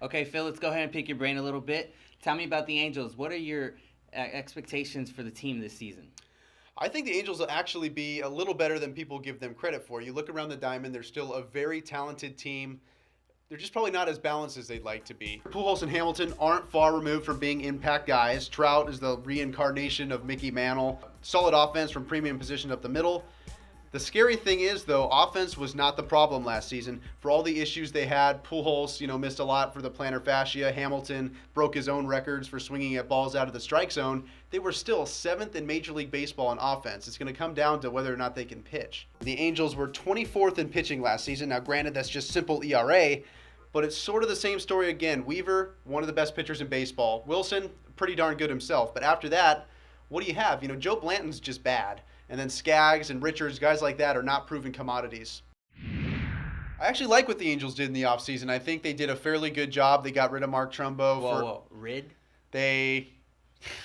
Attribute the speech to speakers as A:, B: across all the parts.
A: Okay, Phil, let's go ahead and pick your brain a little bit. Tell me about the Angels. What are your expectations for the team this season?
B: I think the Angels will actually be a little better than people give them credit for. You look around the diamond, they're still a very talented team. They're just probably not as balanced as they'd like to be. Pujols and Hamilton aren't far removed from being impact guys. Trout is the reincarnation of Mickey Mantle. Solid offense from premium position up the middle. The scary thing is, though, offense was not the problem last season. For all the issues they had, Pujols, missed a lot for the plantar fascia. Hamilton broke his own records for swinging at balls out of the strike zone. They were still 7th in Major League Baseball on offense. It's going to come down to whether or not they can pitch. The Angels were 24th in pitching last season. Now, granted, that's just simple ERA, but it's sort of the same story again. Weaver, one of the best pitchers in baseball. Wilson, pretty darn good himself. But after that, what do you have? Joe Blanton's just bad. And then Skaggs and Richards, guys like that, are not proven commodities. I actually like what the Angels did in the offseason. I think they did a fairly good job. They got rid of Mark Trumbo.
A: Whoa. Rid?
B: They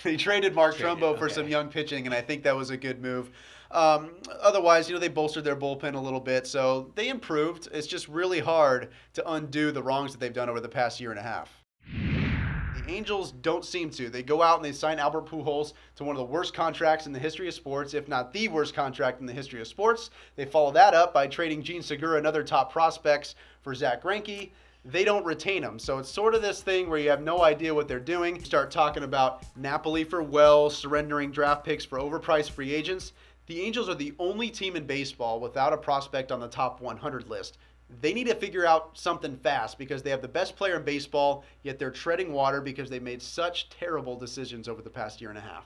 B: traded Mark Trumbo for
A: okay.
B: some young pitching, and I think that was a good move. Otherwise, they bolstered their bullpen a little bit, so they improved. It's just really hard to undo the wrongs that they've done over the past year and a half. The Angels don't seem to. They go out and they sign Albert Pujols to one of the worst contracts in the history of sports, if not the worst contract in the history of sports. They follow that up by trading Gene Segura and other top prospects for Zach Greinke. They don't retain them. So it's sort of this thing where you have no idea what they're doing. You start talking about Napoli for Wells, surrendering draft picks for overpriced free agents. The Angels are the only team in baseball without a prospect on the top 100 list. They need to figure out something fast because they have the best player in baseball, yet they're treading water because they made such terrible decisions over the past year and a half.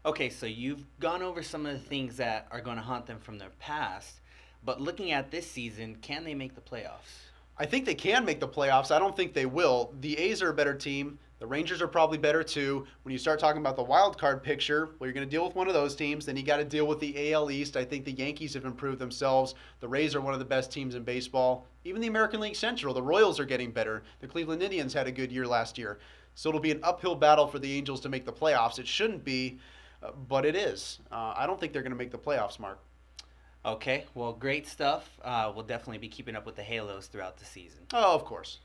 A: Okay, so you've gone over some of the things that are going to haunt them from their past, but looking at this season, can they make the playoffs?
B: I think they can make the playoffs. I don't think they will. The A's are a better team. The Rangers are probably better too. When you start talking about the wild card picture, well, you're going to deal with one of those teams. Then you got to deal with the AL East. I think the Yankees have improved themselves. The Rays are one of the best teams in baseball. Even the American League Central, the Royals are getting better. The Cleveland Indians had a good year last year. So it'll be an uphill battle for the Angels to make the playoffs. It shouldn't be, but it is. I don't think they're going to make the playoffs, Mark.
A: Okay, well, great stuff. We'll definitely be keeping up with the Halos throughout the season.
B: Oh, of course.